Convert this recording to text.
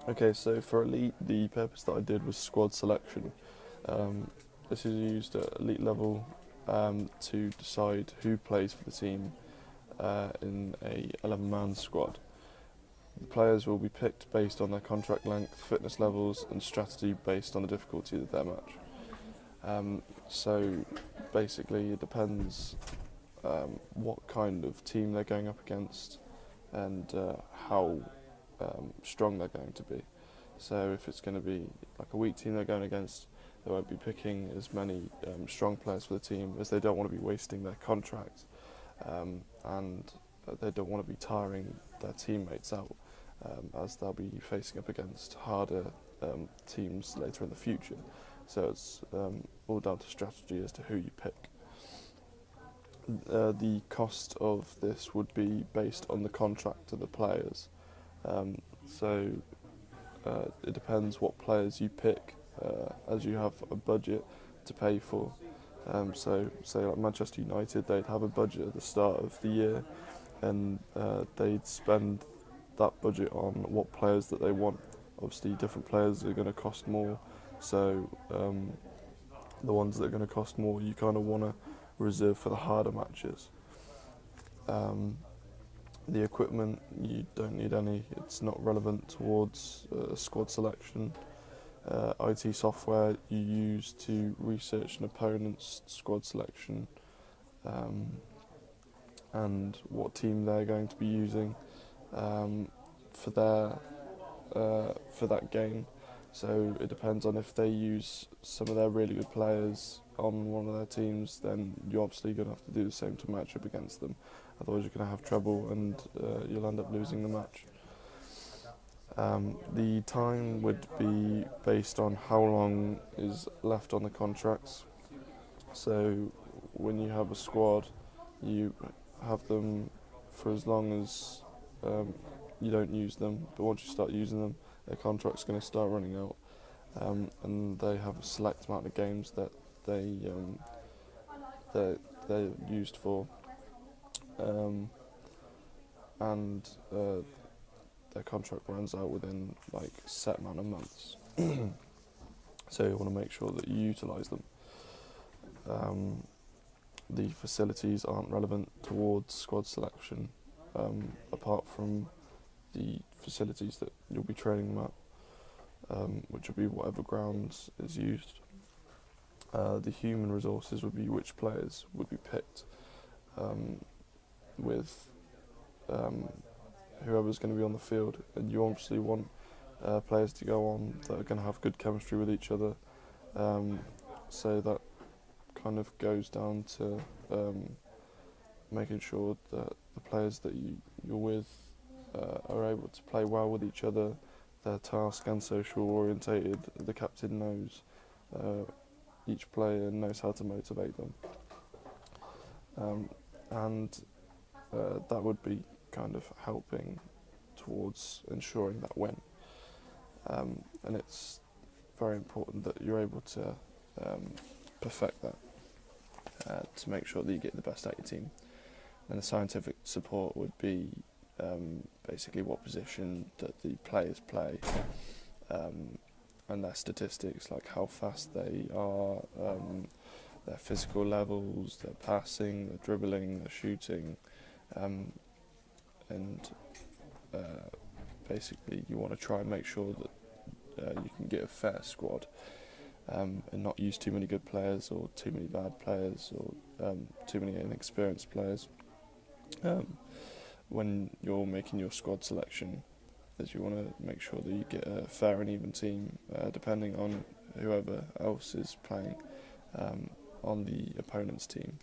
Okay, so for Elite, the purpose that I did was squad selection. Um, this is used at Elite level to decide who plays for the team in a 11-man squad. The players will be picked based on their contract length, fitness levels, and strategy based on the difficulty of their match. So basically, it depends what kind of team they're going up against and how strong they're going to be. So if it's going to be like a weak team they're going against, they won't be picking as many strong players for the team, as they don't want to be wasting their contracts, and they don't want to be tiring their teammates out, as they'll be facing up against harder teams later in the future. So it's all down to strategy as to who you pick. The cost of this would be based on the contract of the players. So it depends what players you pick, as you have a budget to pay for. So say like Manchester United, they'd have a budget at the start of the year, and they'd spend that budget on what players that they want. Obviously different players are going to cost more, so the ones that are going to cost more you kind of want to reserve for the harder matches. The equipment, you don't need any, it's not relevant towards squad selection. IT software you use to research an opponent's squad selection, and what team they're going to be using for that game. So it depends on if they use some of their really good players on one of their teams, then you're obviously going to have to do the same to match up against them. Otherwise you're going to have trouble, and you'll end up losing the match. The time would be based on how long is left on the contracts. So when you have a squad, you have them for as long as you don't use them, but once you start using them, their contract's going to start running out, and they have a select amount of games that they're used for, and their contract runs out within like a set amount of months. So you want to make sure that you utilise them. The facilities aren't relevant towards squad selection, apart from the facilities that you'll be training them at, which will be whatever grounds is used. The human resources would be which players would be picked, with whoever's going to be on the field, and you obviously want players to go on that are going to have good chemistry with each other. So that kind of goes down to making sure that the players that you're with are able to play well with each other. They're task and social orientated. The captain knows each player, knows how to motivate them, and that would be kind of helping towards ensuring that win. And it's very important that you're able to perfect that, to make sure that you get the best out of your team. And the scientific support would be basically what position that the players play, and their statistics, like how fast they are, their physical levels, their passing, their dribbling, their shooting, and basically you want to try and make sure that you can get a fair squad, and not use too many good players or too many bad players, or too many inexperienced players when you're making your squad selection, as you want to make sure that you get a fair and even team, depending on whoever else is playing on the opponent's team.